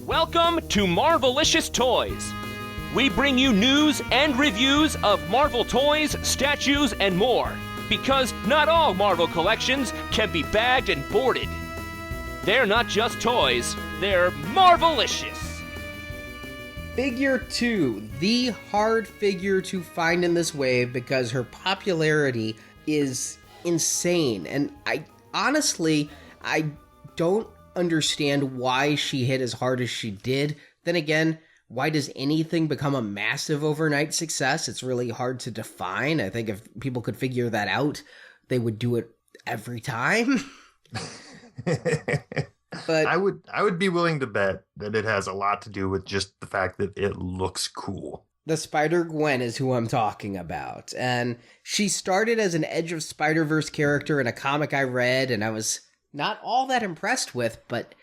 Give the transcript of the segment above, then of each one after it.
Welcome to Marvelicious Toys. We bring you news and reviews of Marvel toys, statues, and more. Because not all Marvel collections can be bagged and boarded. They're not just toys, they're Marvelicious. Figure 2, the hard figure to find in this wave because her popularity is insane. And I don't understand why she hit as hard as she did. Then again, why does anything become a massive overnight success? It's really hard to define. I think if people could figure that out, they would do it every time. But I would be willing to bet that it has a lot to do with just the fact that it looks cool. the Spider Gwen is who I'm talking about. And she started as an Edge of Spider-Verse character in a comic I read, and I was not all that impressed with, but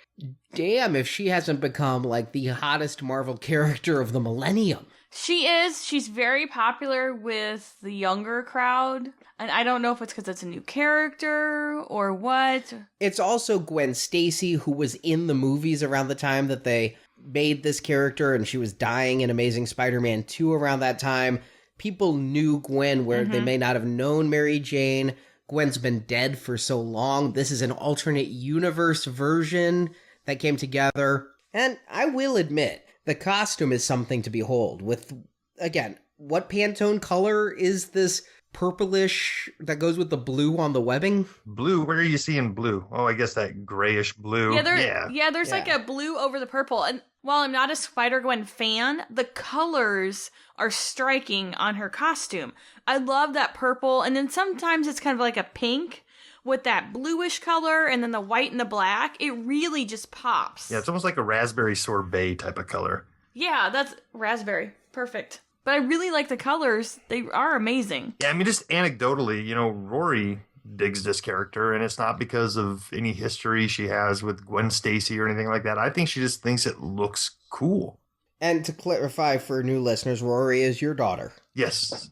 damn if she hasn't become like the hottest Marvel character of the millennium. She is. She's very popular with the younger crowd. And I don't know if it's because it's a new character or what. It's also Gwen Stacy, who was in the movies around the time that they made this character, and she was dying in Amazing Spider-Man 2 around that time. People knew Gwen where they may not have known Mary Jane. Gwen's been dead for so long. This is an alternate universe version that came together. And I will admit, the costume is something to behold. With, again, what Pantone color is this purplish that goes with the blue on the webbing? Blue? Where are you seeing blue? Oh, I guess that grayish blue. Yeah, there's like a blue over the purple. And while I'm not a Spider-Gwen fan, the colors are striking on her costume. I love that purple, and then sometimes it's kind of like a pink with that bluish color, and then the white and the black. It really just pops. Yeah, it's almost like a raspberry sorbet type of color. Yeah, that's raspberry. Perfect. But I really like the colors. They are amazing. Yeah, I mean, just anecdotally, Rory digs this character, and it's not because of any history she has with Gwen Stacy or anything like that. I think she just thinks it looks cool. And to clarify for new listeners, Rory is your daughter. Yes,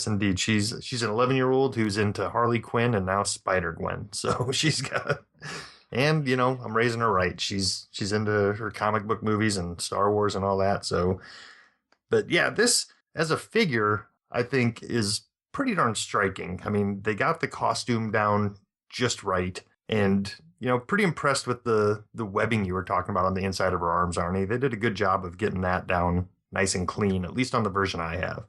indeed. She's an 11-year-old who's into Harley Quinn and now Spider Gwen. So she's got, and I'm raising her right. She's into her comic book movies and Star Wars and all that. So, but yeah, this as a figure, I think is pretty darn striking. I mean, they got the costume down just right, and pretty impressed with the webbing you were talking about on the inside of her arms, Arnie. They did a good job of getting that down nice and clean, at least on the version I have.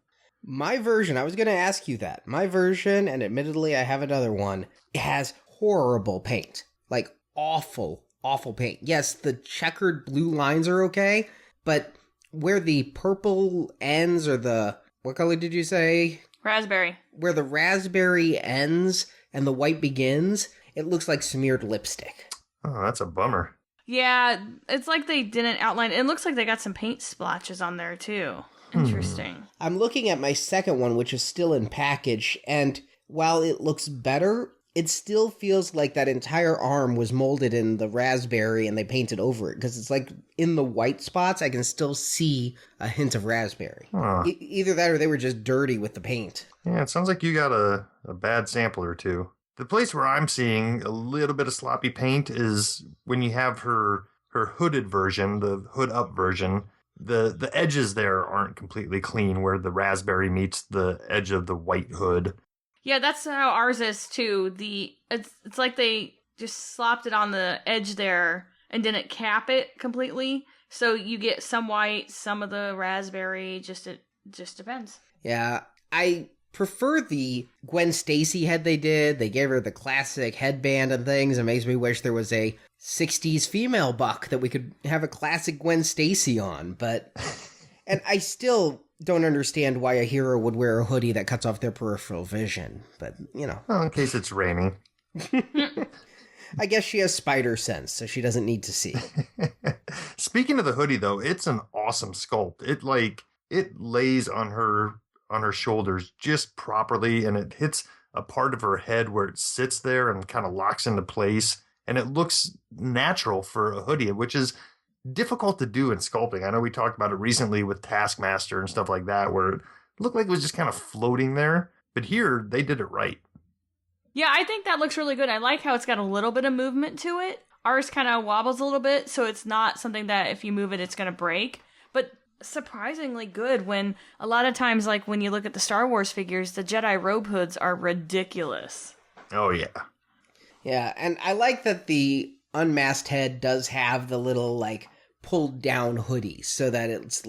My version, I was going to ask you that. My version, and admittedly I have another one, it has horrible paint. Like awful, awful paint. Yes, the checkered blue lines are okay, but where the purple ends, or what color did you say? Raspberry. Where the raspberry ends and the white begins, it looks like smeared lipstick. Oh, that's a bummer. Yeah, it's like they didn't outline. It looks like they got some paint splotches on there, too. Interesting. I'm looking at my second one, which is still in package, and while it looks better, it still feels like that entire arm was molded in the raspberry and they painted over it, because it's like in the white spots, I can still see a hint of raspberry. Huh. Either that or they were just dirty with the paint. Yeah, it sounds like you got a bad sample or two. The place where I'm seeing a little bit of sloppy paint is when you have her hooded version, the hood up version. The edges there aren't completely clean, where the raspberry meets the edge of the white hood. Yeah, that's how ours is too. It's like they just slopped it on the edge there and didn't cap it completely. So you get some white, some of the raspberry. It just depends. Yeah, I prefer the Gwen Stacy head they did. They gave her the classic headband and things. It makes me wish there was a 60s female buck that we could have a classic Gwen Stacy on. But, and I still don't understand why a hero would wear a hoodie that cuts off their peripheral vision. But, Well, in case it's raining. I guess she has spider sense, so she doesn't need to see. Speaking of the hoodie, though, it's an awesome sculpt. It lays on her shoulders just properly, and it hits a part of her head where it sits there and kind of locks into place, and it looks natural for a hoodie, which is difficult to do in sculpting. I know we talked about it recently with Taskmaster and stuff like that, where it looked like it was just kind of floating there, but here they did it right. Yeah, I think that looks really good. I like how it's got a little bit of movement to it. Ours kind of wobbles a little bit, so it's not something that if you move it, it's going to break. But surprisingly good when a lot of times, like when you look at the Star Wars figures, the Jedi robe hoods are ridiculous. Oh, yeah. Yeah, and I like that the unmasked head does have the little, like, pulled down hoodie so that it's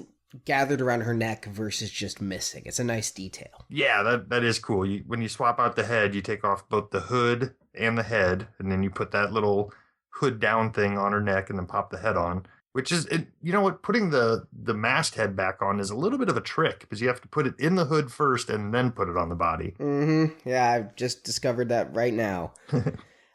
gathered around her neck versus just missing. It's a nice detail. Yeah, that is cool. When you swap out the head, you take off both the hood and the head, and then you put that little hood down thing on her neck and then pop the head on. Which is, you know what, putting the mast head back on is a little bit of a trick because you have to put it in the hood first and then put it on the body. Mm-hmm. Yeah, I've just discovered that right now.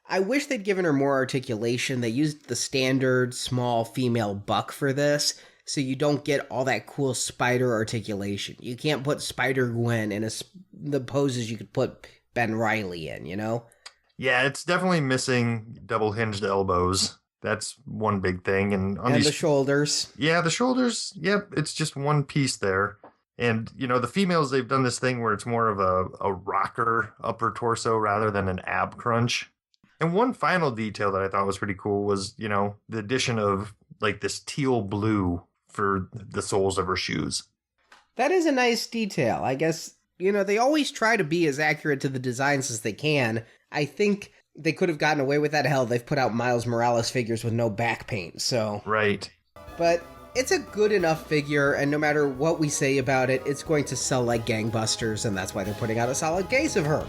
I wish they'd given her more articulation. They used the standard small female buck for this, so you don't get all that cool spider articulation. You can't put Spider Gwen in the poses you could put Ben Reilly in, you know? Yeah, it's definitely missing double hinged elbows. That's one big thing. And the shoulders. Yeah, the shoulders. Yep, it's just one piece there. And, you know, the females, they've done this thing where it's more of a rocker upper torso rather than an ab crunch. And one final detail that I thought was pretty cool was, you know, the addition of, like, this teal blue for the soles of her shoes. That is a nice detail. I guess, you know, they always try to be as accurate to the designs as they can. I think they could have gotten away with that. Hell, they've put out Miles Morales figures with no back paint, so... Right. But it's a good enough figure, and no matter what we say about it, it's going to sell like gangbusters, and that's why they're putting out a solid case of her.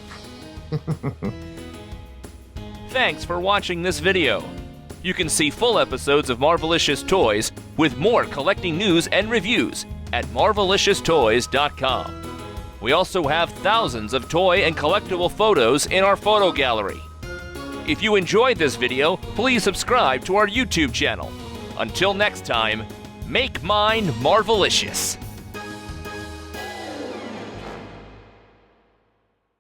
Thanks for watching this video. You can see full episodes of Marvelicious Toys with more collecting news and reviews at marvelicioustoys.com. We also have thousands of toy and collectible photos in our photo gallery. If you enjoyed this video, please subscribe to our YouTube channel. Until next time, make mine Marvelicious.